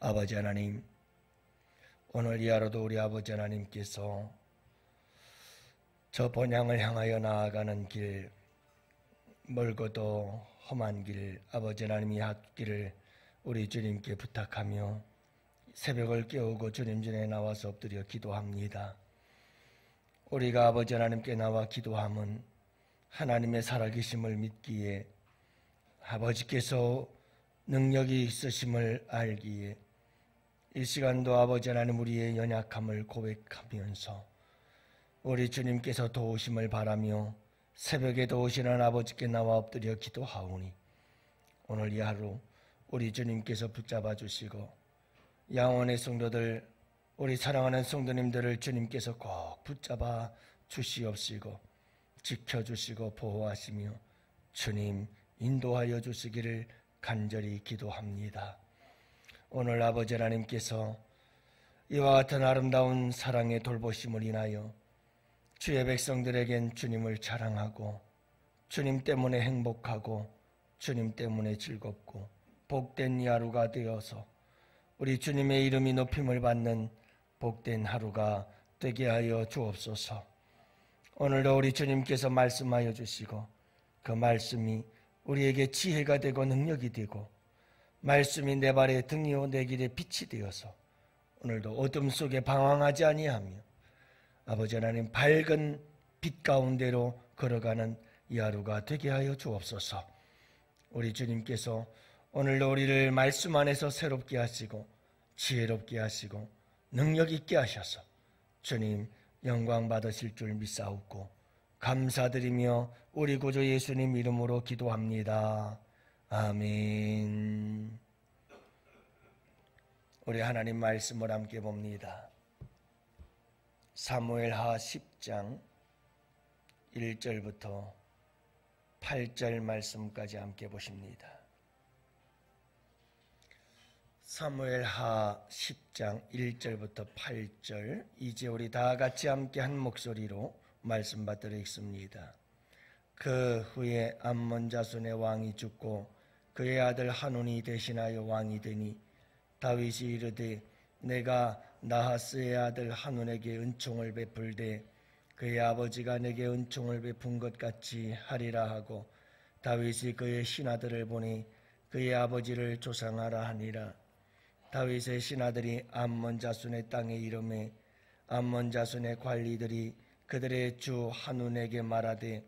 아버지 하나님, 오늘 이 하루도 우리 아버지 하나님께서 저 본향을 향하여 나아가는 길, 멀고도 험한 길, 아버지 하나님이 앞길을 우리 주님께 부탁하며 새벽을 깨우고 주님 전에 나와서 엎드려 기도합니다. 우리가 아버지 하나님께 나와 기도함은 하나님의 살아계심을 믿기에, 아버지께서 능력이 있으심을 알기에, 이 시간도 아버지 하나님 우리의 연약함을 고백하면서 우리 주님께서 도우심을 바라며 새벽에 도우시는 아버지께 나와 엎드려 기도하오니, 오늘 이 하루 우리 주님께서 붙잡아 주시고 양원의 성도들, 우리 사랑하는 성도님들을 주님께서 꼭 붙잡아 주시옵시고 지켜주시고 보호하시며 주님 인도하여 주시기를 간절히 기도합니다. 오늘 아버지 하나님께서 이와 같은 아름다운 사랑의 돌보심을 인하여 주의 백성들에겐 주님을 자랑하고 주님 때문에 행복하고 주님 때문에 즐겁고 복된 이 하루가 되어서 우리 주님의 이름이 높임을 받는 복된 하루가 되게 하여 주옵소서. 오늘도 우리 주님께서 말씀하여 주시고 그 말씀이 우리에게 지혜가 되고 능력이 되고 말씀이 내 발의 등이요 내 길의 빛이 되어서 오늘도 어둠 속에 방황하지 아니하며 아버지 하나님 밝은 빛 가운데로 걸어가는 이 하루가 되게 하여 주옵소서. 우리 주님께서 오늘도 우리를 말씀 안에서 새롭게 하시고 지혜롭게 하시고 능력 있게 하셔서 주님 영광 받으실 줄 믿사옵고 감사드리며 우리 구주 예수님 이름으로 기도합니다. 아멘. 우리 하나님 말씀을 함께 봅니다. 사무엘하 10장 1절부터 8절 말씀까지 함께 보십니다. 사무엘하 10장 1절부터 8절, 이제 우리 다 같이 함께 한 목소리로 말씀 받들어 읽습니다. 그 후에 암몬 자손의 왕이 죽고 그의 아들 한온이 대신하여 왕이 되니 다윗이 이르되 내가 나하스의 아들 한온에게 은총을 베풀되 그의 아버지가 내게 은총을 베푼 것 같이 하리라 하고 다윗이 그의 신하들을 보내 그의 아버지를 조상하라 하니라. 다윗의 신하들이 암몬 자손의 땅에 이르매 암몬 자손의 관리들이 그들의 주 한온에게 말하되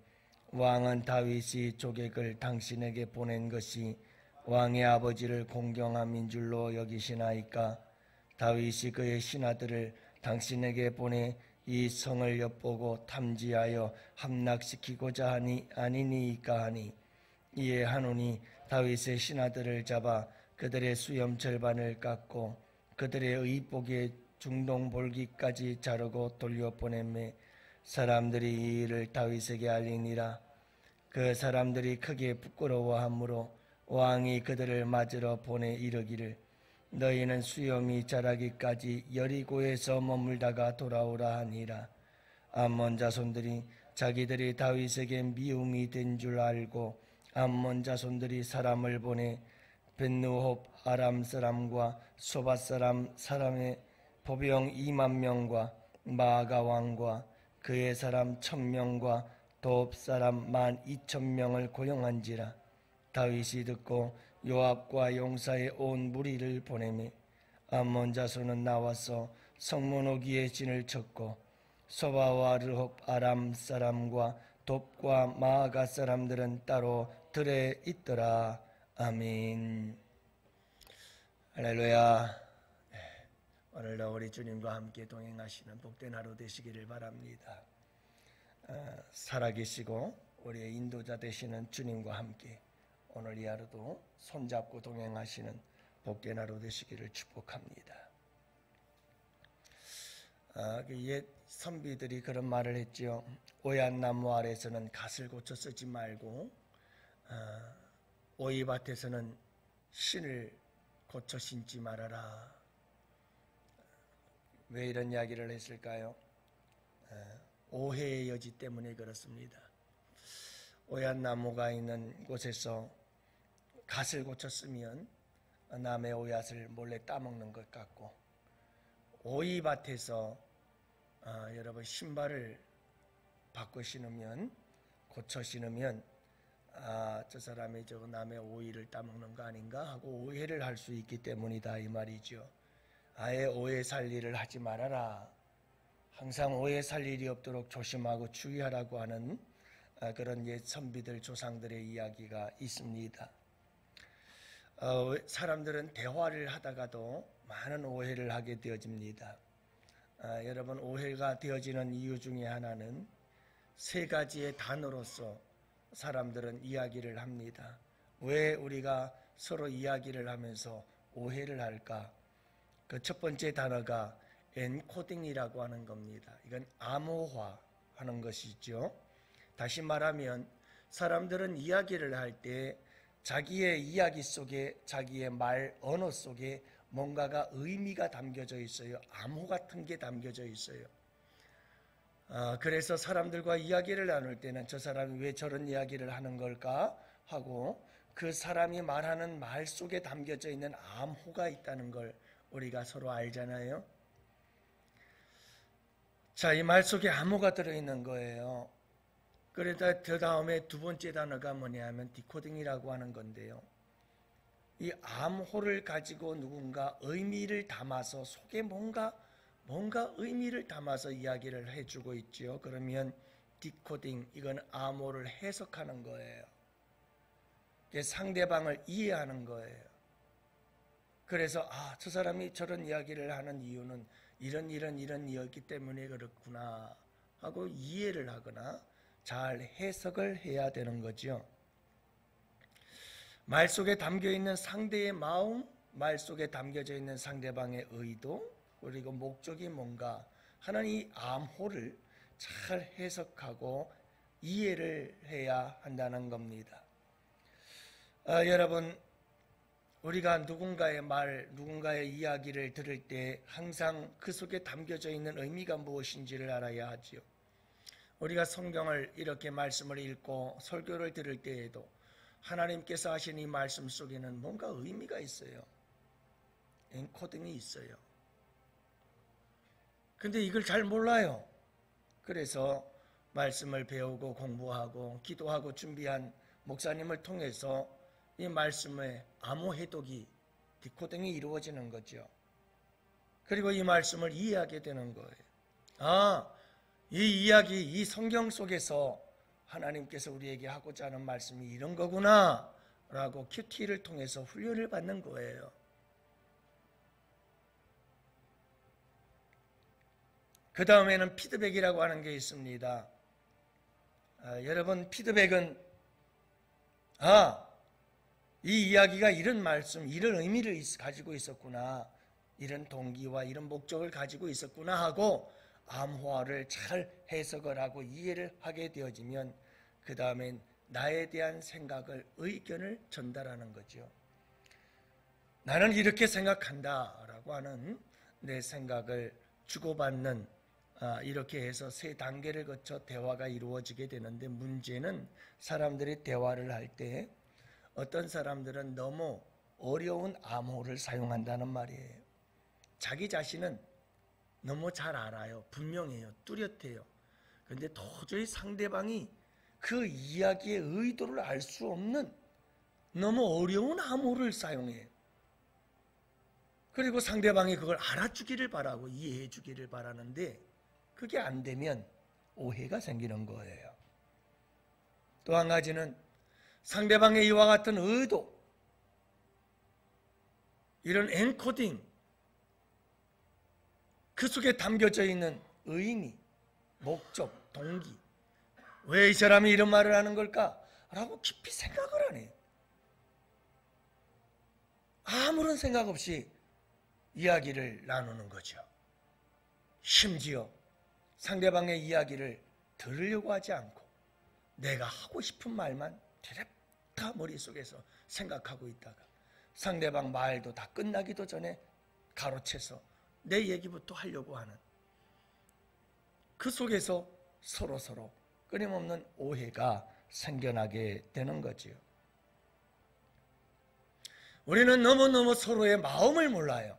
왕은 다윗이 조객을 당신에게 보낸 것이 왕의 아버지를 공경함인 줄로 여기시나이까? 다윗이 그의 신하들을 당신에게 보내 이 성을 엿보고 탐지하여 함락시키고자 하니 아니니이까 하니, 이에 한온이 다윗의 신하들을 잡아 그들의 수염 절반을 깎고 그들의 의복의 중동볼기까지 자르고 돌려보내매 사람들이 이 일을 다윗에게 알리니라. 그 사람들이 크게 부끄러워하므로 왕이 그들을 맞으러 보내 이르기를 너희는 수염이 자라기까지 여리고에서 머물다가 돌아오라 하니라. 암몬 자손들이 자기들이 다윗에게 미움이 된 줄 알고 암몬 자손들이 사람을 보내 벳누홉 아람 사람과 소바 사람의 보병 2만 명과 마아가 왕과 그의 사람 1000명과 도읍 사람 12,000명을 고용한지라. 다윗이 듣고 요압과 용사의 온 무리를 보내매 암몬 자손은 나와서 성문 오기에 진을 쳤고 소바와 르홉 아람 사람과 돕과 마아가 사람들은 따로 들에 있더라. 아멘. 할렐루야. 오늘도 우리 주님과 함께 동행하시는 복된 하루 되시기를 바랍니다. 살아계시고 우리의 인도자 되시는 주님과 함께 오늘 이 하루도 손잡고 동행하시는 복된 하루 되시기를 축복합니다. 옛 선비들이 그런 말을 했지요. 오얏 나무 아래서는 갓을 고쳐 쓰지 말고 오이밭에서는 신을 고쳐 신지 말아라. 왜 이런 이야기를 했을까요? 오해의 여지 때문에 그렇습니다. 오얏 나무가 있는 곳에서 갓을 고쳐 쓰면 남의 오얏을 몰래 따먹는 것 같고, 오이밭에서 여러분 신발을 바꿔 신으면, 고쳐 신으면 저 사람이 저 남의 오이를 따먹는 거 아닌가 하고 오해를 할 수 있기 때문이다 이 말이죠. 아예 오해 살 일을 하지 말아라. 항상 오해 살 일이 없도록 조심하고 주의하라고 하는 그런 옛 선비들 조상들의 이야기가 있습니다. 사람들은 대화를 하다가도 많은 오해를 하게 되어집니다. 여러분, 오해가 되어지는 이유 중에 하나는 세 가지의 단어로서 사람들은 이야기를 합니다. 왜 우리가 서로 이야기를 하면서 오해를 할까? 그 첫 번째 단어가 엔코딩이라고 하는 겁니다. 이건 암호화하는 것이죠. 다시 말하면 사람들은 이야기를 할 때 자기의 이야기 속에, 자기의 말 언어 속에 뭔가가 의미가 담겨져 있어요. 암호 같은 게 담겨져 있어요. 그래서 사람들과 이야기를 나눌 때는 저 사람이 왜 저런 이야기를 하는 걸까 하고 그 사람이 말하는 말 속에 담겨져 있는 암호가 있다는 걸 우리가 서로 알잖아요. 자, 이 말 속에 암호가 들어있는 거예요. 그러다 그 다음에 두 번째 단어가 뭐냐 하면 디코딩이라고 하는 건데요. 이 암호를 가지고 누군가 의미를 담아서 속에 뭔가 의미를 담아서 이야기를 해주고 있죠. 그러면 디코딩, 이건 암호를 해석하는 거예요. 상대방을 이해하는 거예요. 그래서 저 사람이 저런 이야기를 하는 이유는 이런 이유였기 때문에 그렇구나 하고 이해를 하거나 잘 해석을 해야 되는 거죠. 말 속에 담겨있는 상대의 마음, 말 속에 담겨져 있는 상대방의 의도, 그리고 목적이 뭔가 하는 이 암호를 잘 해석하고 이해를 해야 한다는 겁니다. 여러분, 우리가 누군가의 말, 누군가의 이야기를 들을 때 항상 그 속에 담겨져 있는 의미가 무엇인지를 알아야 하지요. 우리가 성경을 이렇게 말씀을 읽고 설교를 들을 때에도 하나님께서 하신 이 말씀 속에는 뭔가 의미가 있어요. 엔코딩이 있어요. 근데 이걸 잘 몰라요. 그래서 말씀을 배우고 공부하고 기도하고 준비한 목사님을 통해서 이 말씀의 암호 해독이, 디코딩이 이루어지는 거죠. 그리고 이 말씀을 이해하게 되는 거예요. 이 이야기, 이 성경 속에서 하나님께서 우리에게 하고자 하는 말씀이 이런 거구나 라고 큐티를 통해서 훈련을 받는 거예요. 그 다음에는 피드백이라고 하는 게 있습니다. 여러분, 피드백은 이 이야기가 이런 말씀, 이런 의미를 가지고 있었구나, 이런 동기와 이런 목적을 가지고 있었구나 하고 암호화를 잘 해석을 하고 이해를 하게 되어지면 그 다음엔 나에 대한 생각을, 의견을 전달하는 거죠. 나는 이렇게 생각한다 라고 하는 내 생각을 주고받는, 이렇게 해서 세 단계를 거쳐 대화가 이루어지게 되는데, 문제는 사람들이 대화를 할 때 어떤 사람들은 너무 어려운 암호를 사용한다는 말이에요. 자기 자신은 너무 잘 알아요. 분명해요. 뚜렷해요. 그런데 도저히 상대방이 그 이야기의 의도를 알 수 없는 너무 어려운 암호를 사용해요. 그리고 상대방이 그걸 알아주기를 바라고 이해해 주기를 바라는데 그게 안 되면 오해가 생기는 거예요. 또 한 가지는 상대방의 이와 같은 의도, 이런 엔코딩, 그 속에 담겨져 있는 의미, 목적, 동기, 왜 이 사람이 이런 말을 하는 걸까? 라고 깊이 생각을 안 해요. 아무런 생각 없이 이야기를 나누는 거죠. 심지어 상대방의 이야기를 들으려고 하지 않고 내가 하고 싶은 말만 다 머릿속에서 생각하고 있다가 상대방 말도 다 끝나기도 전에 가로채서 내 얘기부터 하려고 하는, 그 속에서 서로 끊임없는 오해가 생겨나게 되는 거지요. 우리는 너무너무 서로의 마음을 몰라요.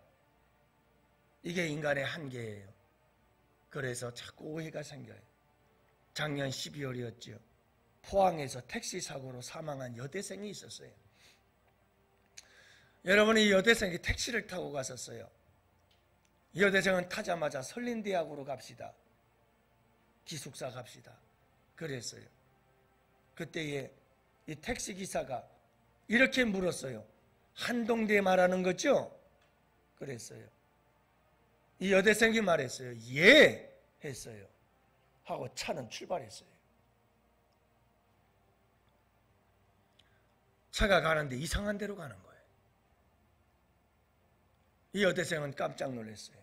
이게 인간의 한계예요. 그래서 자꾸 오해가 생겨요. 작년 12월이었죠. 포항에서 택시 사고로 사망한 여대생이 있었어요. 여러분, 이 여대생이 택시를 타고 갔었어요. 이 여대생은 타자마자 설린대학으로 갑시다. 기숙사 갑시다. 그랬어요. 그때에 이 택시기사가 이렇게 물었어요. 한동대 말하는 거죠? 그랬어요. 이 여대생이 말했어요. 예! 했어요. 하고 차는 출발했어요. 차가 가는데 이상한 데로 가는 거예요. 이 여대생은 깜짝 놀랐어요.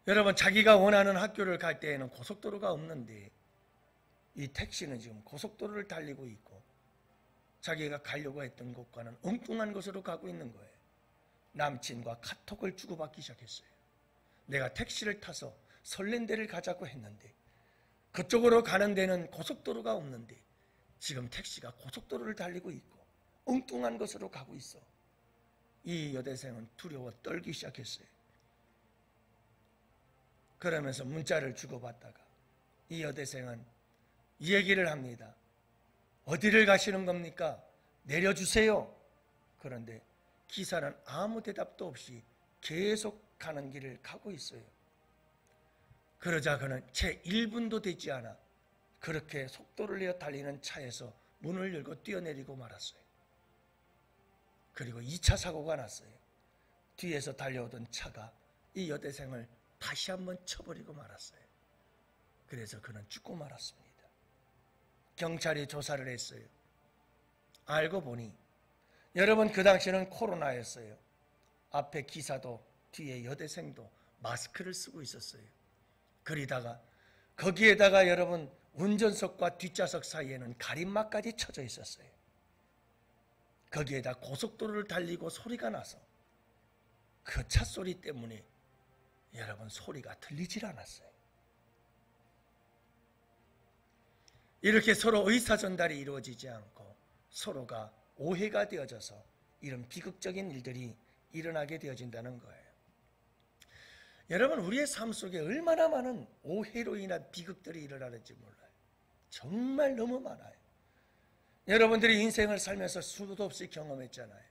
여러분, 자기가 원하는 학교를 갈 때에는 고속도로가 없는데 이 택시는 지금 고속도로를 달리고 있고 자기가 가려고 했던 곳과는 엉뚱한 곳으로 가고 있는 거예요. 남친과 카톡을 주고받기 시작했어요. 내가 택시를 타서 설렌데를 가자고 했는데 그쪽으로 가는 데는 고속도로가 없는데 지금 택시가 고속도로를 달리고 있고 엉뚱한 곳으로 가고 있어. 이 여대생은 두려워 떨기 시작했어요. 그러면서 문자를 주고받다가 이 여대생은 이 얘기를 합니다. 어디를 가시는 겁니까? 내려주세요. 그런데 기사는 아무 대답도 없이 계속 가는 길을 가고 있어요. 그러자 그는 채 1분도 되지 않아 그렇게 속도를 내어 달리는 차에서 문을 열고 뛰어내리고 말았어요. 그리고 2차 사고가 났어요. 뒤에서 달려오던 차가 이 여대생을 다시 한번 쳐버리고 말았어요. 그래서 그는 죽고 말았습니다. 경찰이 조사를 했어요. 알고 보니 여러분, 그 당시에는 코로나였어요. 앞에 기사도 뒤에 여대생도 마스크를 쓰고 있었어요. 그러다가 거기에다가 여러분, 운전석과 뒷좌석 사이에는 가림막까지 쳐져 있었어요. 거기에다 고속도로를 달리고 소리가 나서 그 차 소리 때문에 여러분, 소리가 들리질 않았어요. 이렇게 서로 의사 전달이 이루어지지 않고 서로가 오해가 되어져서 이런 비극적인 일들이 일어나게 되어진다는 거예요. 여러분, 우리의 삶 속에 얼마나 많은 오해로 인한 비극들이 일어나는지 몰라요. 정말 너무 많아요. 여러분들이 인생을 살면서 수도 없이 경험했잖아요.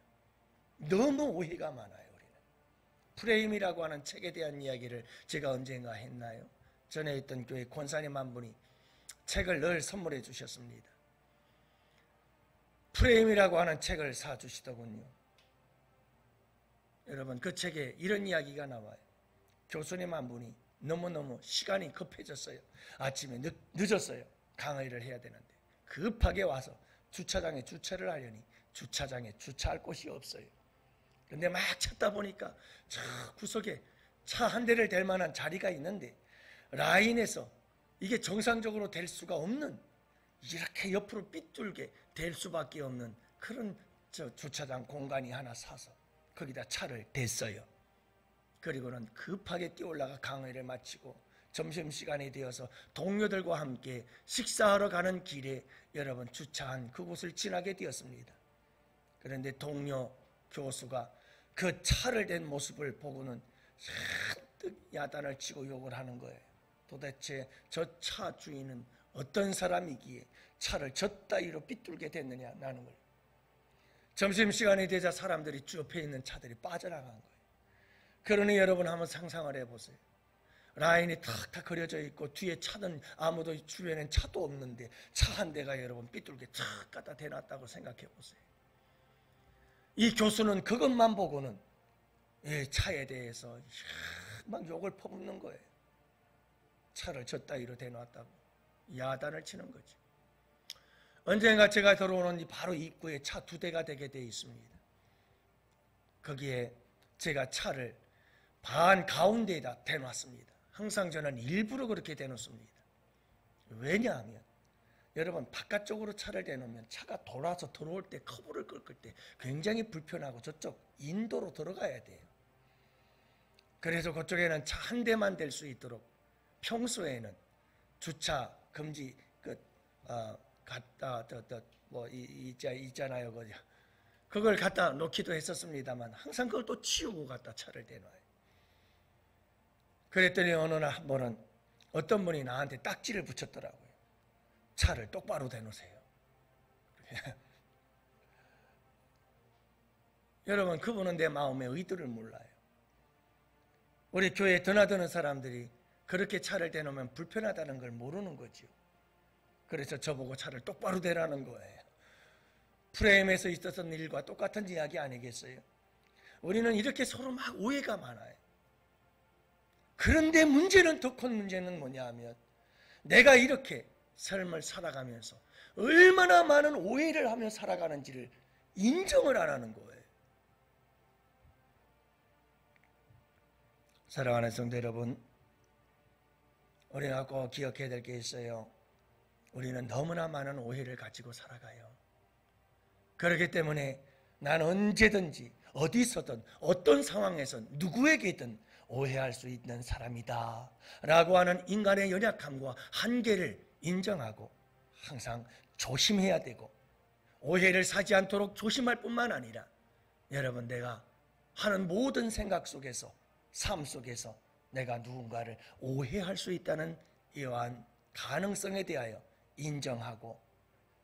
너무 오해가 많아요. 우리는 프레임이라고 하는 책에 대한 이야기를 제가 언젠가 했나요? 전에 있던 교회 권사님 한 분이 책을 늘 선물해 주셨습니다. 프레임이라고 하는 책을 사주시더군요. 여러분, 그 책에 이런 이야기가 나와요. 교수님 한 분이 너무너무 시간이 급해졌어요. 아침에 늦었어요. 강의를 해야 되는데 급하게 와서 주차장에 주차를 하려니 주차장에 주차할 곳이 없어요. 근데 막 찾다 보니까 저 구석에 차 한 대를 댈 만한 자리가 있는데 라인에서 이게 정상적으로 될 수가 없는, 이렇게 옆으로 삐뚤게 될 수밖에 없는 그런 주차장 공간이 하나 사서 거기다 차를 댔어요. 그리고는 급하게 뛰어올라가 강의를 마치고 점심시간이 되어서 동료들과 함께 식사하러 가는 길에 여러분, 주차한 그곳을 지나게 되었습니다. 그런데 동료 교수가 그 차를 댄 모습을 보고는 잔뜩 야단을 치고 욕을 하는 거예요. 도대체 저 차 주인은 어떤 사람이기에 차를 저 따위로 삐뚤게 됐느냐 나는 거예요. 점심시간이 되자 사람들이 쭉 옆에 있는 차들이 빠져나간 거예요. 그러니 여러분, 한번 상상을 해보세요. 라인이 탁탁 그려져 있고 뒤에 차는 아무도 주변엔 차도 없는데 차 한 대가 여러분 삐뚤게 탁 갖다 대놨다고 생각해 보세요. 이 교수는 그것만 보고는 이 차에 대해서 막 욕을 퍼붓는 거예요. 차를 저 따위로 대놨다고 야단을 치는 거죠. 언젠가 제가 들어오는 바로 입구에 차 2대가 되게 되어 있습니다. 거기에 제가 차를 반 가운데에다 대놨습니다. 항상 저는 일부러 그렇게 대놓습니다. 왜냐하면 여러분, 바깥쪽으로 차를 대놓으면 차가 돌아서 들어올 때 커브를 꺾을 때 굉장히 불편하고 저쪽 인도로 들어가야 돼요. 그래서 그쪽에는 차 한 대만 댈 수 있도록 평소에는 주차 금지 있잖아요. 그걸 갖다 놓기도 했었습니다만 항상 그걸 또 치우고 갖다 차를 대놔요. 그랬더니 어느 날 한 번은 어떤 분이 나한테 딱지를 붙였더라고요. 차를 똑바로 대놓으세요. 여러분, 그분은 내 마음의 의도를 몰라요. 우리 교회에 드나드는 사람들이 그렇게 차를 대놓으면 불편하다는 걸 모르는 거죠. 그래서 저보고 차를 똑바로 대라는 거예요. 프레임에서 있었던 일과 똑같은 이야기 아니겠어요? 우리는 이렇게 서로 막 오해가 많아요. 그런데 문제는, 더 큰 문제는 뭐냐 하면 내가 이렇게 삶을 살아가면서 얼마나 많은 오해를 하며 살아가는지를 인정을 안 하는 거예요. 사랑하는 성도 여러분, 우리가 꼭 기억해야 될 게 있어요. 우리는 너무나 많은 오해를 가지고 살아가요. 그렇기 때문에 난 언제든지 어디서든 어떤 상황에서 누구에게든 오해할 수 있는 사람이다 라고 하는 인간의 연약함과 한계를 인정하고 항상 조심해야 되고, 오해를 사지 않도록 조심할 뿐만 아니라 여러분, 내가 하는 모든 생각 속에서, 삶 속에서 내가 누군가를 오해할 수 있다는 이러한 가능성에 대하여 인정하고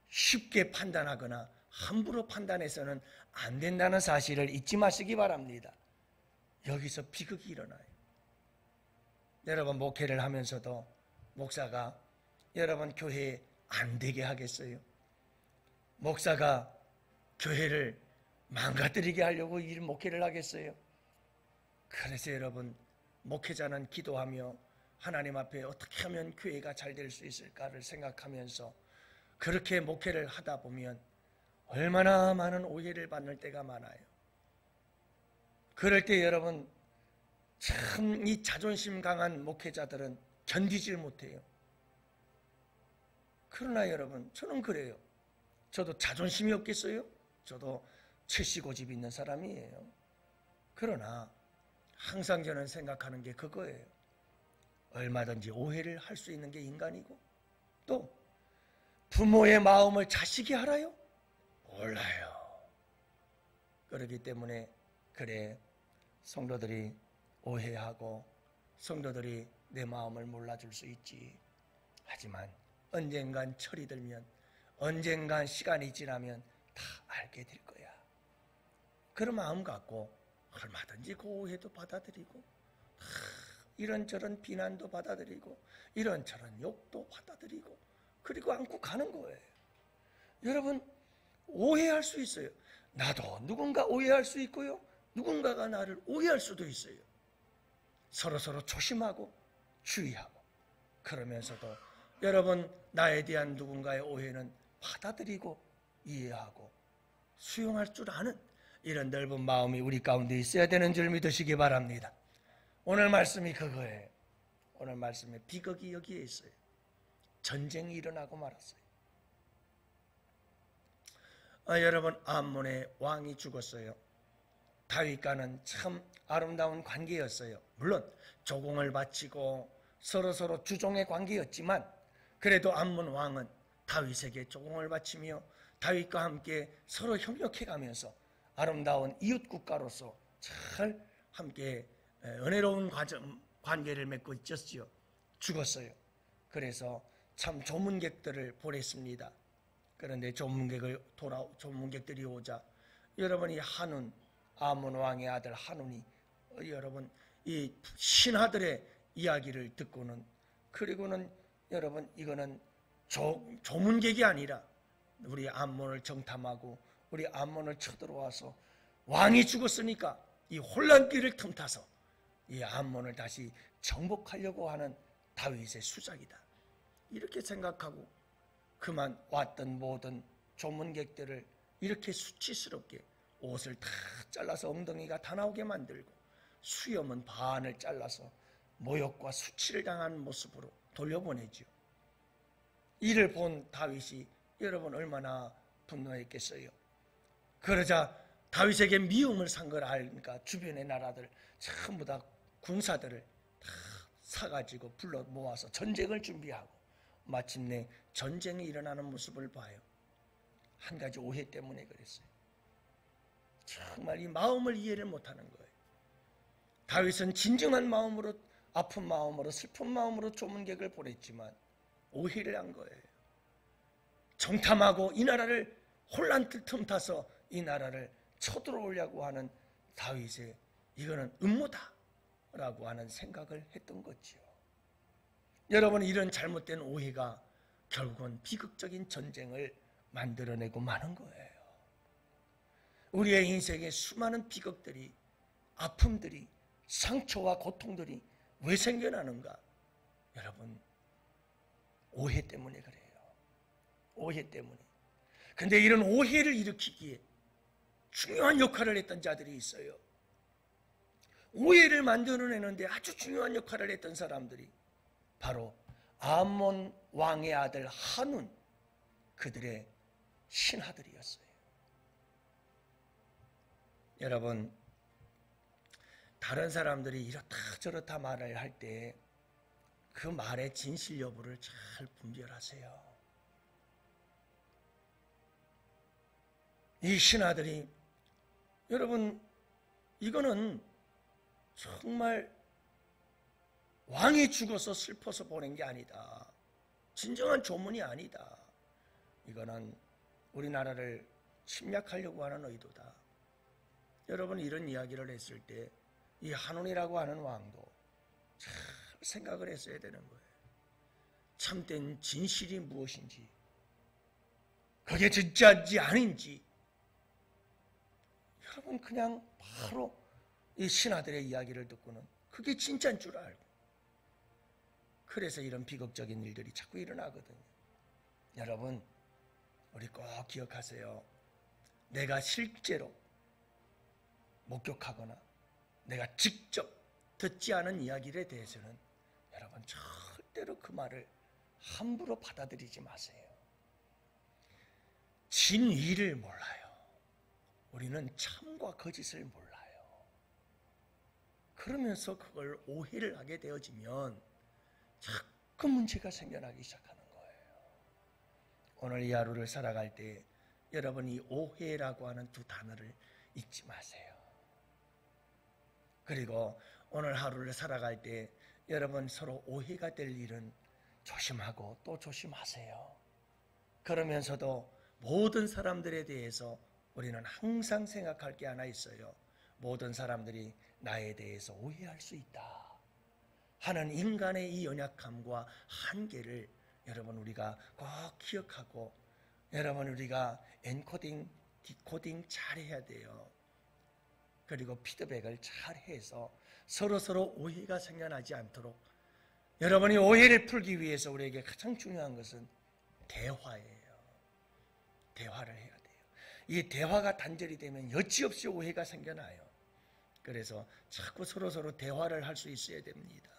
쉽게 판단하거나 함부로 판단해서는 안 된다는 사실을 잊지 마시기 바랍니다. 여기서 비극이 일어나요. 여러분, 목회를 하면서도 목사가 여러분 교회에 안 되게 하겠어요? 목사가 교회를 망가뜨리게 하려고 이 목회를 하겠어요? 그래서 여러분, 목회자는 기도하며 하나님 앞에 어떻게 하면 교회가 잘 될 수 있을까를 생각하면서 그렇게 목회를 하다 보면 얼마나 많은 오해를 받는 때가 많아요. 그럴 때 여러분, 참 이 자존심 강한 목회자들은 견디질 못해요. 그러나 여러분, 저는 그래요. 저도 자존심이 없겠어요? 저도 최씨고집 있는 사람이에요. 그러나 항상 저는 생각하는 게 그거예요. 얼마든지 오해를 할 수 있는 게 인간이고, 또 부모의 마음을 자식이 알아요? 몰라요. 그렇기 때문에 그래, 성도들이 오해하고 성도들이 내 마음을 몰라줄 수 있지. 하지만 언젠간 철이 들면, 언젠간 시간이 지나면 다 알게 될 거야. 그런 마음 갖고 얼마든지 그 오해도 받아들이고, 이런저런 비난도 받아들이고, 이런저런 욕도 받아들이고, 그리고 안고 가는 거예요. 여러분, 오해할 수 있어요. 나도 누군가 오해할 수 있고요, 누군가가 나를 오해할 수도 있어요. 서로 조심하고 주의하고, 그러면서도 여러분, 나에 대한 누군가의 오해는 받아들이고 이해하고 수용할 줄 아는 이런 넓은 마음이 우리 가운데 있어야 되는 줄 믿으시기 바랍니다. 오늘 말씀이 그거예요. 오늘 말씀에 비극이 여기에 있어요. 전쟁이 일어나고 말았어요. 여러분, 암몬의 왕이 죽었어요. 다윗과는 참 아름다운 관계였어요. 물론 조공을 바치고 서로 주종의 관계였지만, 그래도 암몬 왕은 다윗에게 조공을 바치며 다윗과 함께 서로 협력해가면서 아름다운 이웃 국가로서 잘 함께 은혜로운 관계를 맺고 있었지요. 죽었어요. 그래서 참 조문객들을 보냈습니다. 그런데 조문객들이 오자 여러분이 한운, 아몬 왕의 아들 한운이 여러분 이 신하들의 이야기를 듣고는, 그리고는 여러분 이거는 조문객이 아니라 우리 암몬을 정탐하고 우리 암몬을 쳐들어와서 왕이 죽었으니까 이 혼란기를 틈타서 이 암몬을 다시 정복하려고 하는 다윗의 수작이다, 이렇게 생각하고 그만 왔던 모든 조문객들을 이렇게 수치스럽게 옷을 다 잘라서 엉덩이가 다 나오게 만들고 수염은 반을 잘라서 모욕과 수치를 당한 모습으로 돌려보내죠. 이를 본 다윗이 여러분 얼마나 분노했겠어요. 그러자 다윗에게 미움을 산 걸 아니까 주변의 나라들 전부 다 군사들을 다 사가지고 불러 모아서 전쟁을 준비하고 마침내 전쟁이 일어나는 모습을 봐요. 한 가지 오해 때문에 그랬어요. 정말 이 마음을 이해를 못하는 거예요. 다윗은 진정한 마음으로, 아픈 마음으로, 슬픈 마음으로 조문객을 보냈지만 오해를 한 거예요. 정탐하고 이 나라를 혼란 틈타서 이 나라를 쳐들어오려고 하는 다윗의 이거는 음모다라고 하는 생각을 했던 거지요. 여러분, 이런 잘못된 오해가 결국은 비극적인 전쟁을 만들어내고 마는 거예요. 우리의 인생에 수많은 비극들이, 아픔들이, 상처와 고통들이 왜 생겨나는가? 여러분, 오해 때문에 그래요. 오해 때문에. 근데 이런 오해를 일으키기에 중요한 역할을 했던 자들이 있어요. 오해를 만들어내는데 아주 중요한 역할을 했던 사람들이 바로 아몬 왕의 아들 한운, 그들의 신하들이었어요. 여러분, 다른 사람들이 이렇다 저렇다 말을 할 때 그 말의 진실 여부를 잘 분별하세요. 이 신하들이, 여러분, 이거는 정말 왕이 죽어서 슬퍼서 보낸 게 아니다. 진정한 조문이 아니다. 이거는 우리나라를 침략하려고 하는 의도다. 여러분, 이런 이야기를 했을 때 이 한온이라고 하는 왕도 참 생각을 했어야 되는 거예요. 참된 진실이 무엇인지, 그게 진짜인지 아닌지. 여러분, 그냥 바로 이 신하들의 이야기를 듣고는 그게 진짜인 줄 알고, 그래서 이런 비극적인 일들이 자꾸 일어나거든요. 여러분, 우리 꼭 기억하세요. 내가 실제로 목격하거나 내가 직접 듣지 않은 이야기에 대해서는 여러분 절대로 그 말을 함부로 받아들이지 마세요. 진위를 몰라요. 우리는 참과 거짓을 몰라요. 그러면서 그걸 오해를 하게 되어지면 자꾸 문제가 생겨나기 시작하는 거예요. 오늘 이 하루를 살아갈 때 여러분이 오해라고 하는 두 단어를 잊지 마세요. 그리고 오늘 하루를 살아갈 때 여러분 서로 오해가 될 일은 조심하고 또 조심하세요. 그러면서도 모든 사람들에 대해서 우리는 항상 생각할 게 하나 있어요. 모든 사람들이 나에 대해서 오해할 수 있다 하는 인간의 이 연약함과 한계를 여러분 우리가 꼭 기억하고, 여러분 우리가 엔코딩, 디코딩 잘 해야 돼요. 그리고 피드백을 잘 해서 서로 오해가 생겨나지 않도록, 여러분이 오해를 풀기 위해서 우리에게 가장 중요한 것은 대화예요. 대화를 해야 돼요. 이 대화가 단절이 되면 여지없이 오해가 생겨나요. 그래서 자꾸 서로 대화를 할 수 있어야 됩니다.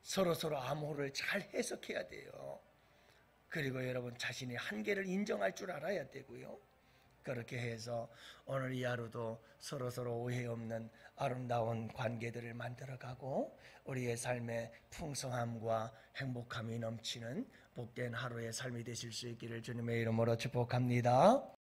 서로 암호를 잘 해석해야 돼요. 그리고 여러분 자신의 한계를 인정할 줄 알아야 되고요. 그렇게 해서 오늘 이 하루도 서로 오해 없는 아름다운 관계들을 만들어가고 우리의 삶에 풍성함과 행복함이 넘치는 복된 하루의 삶이 되실 수 있기를 주님의 이름으로 축복합니다.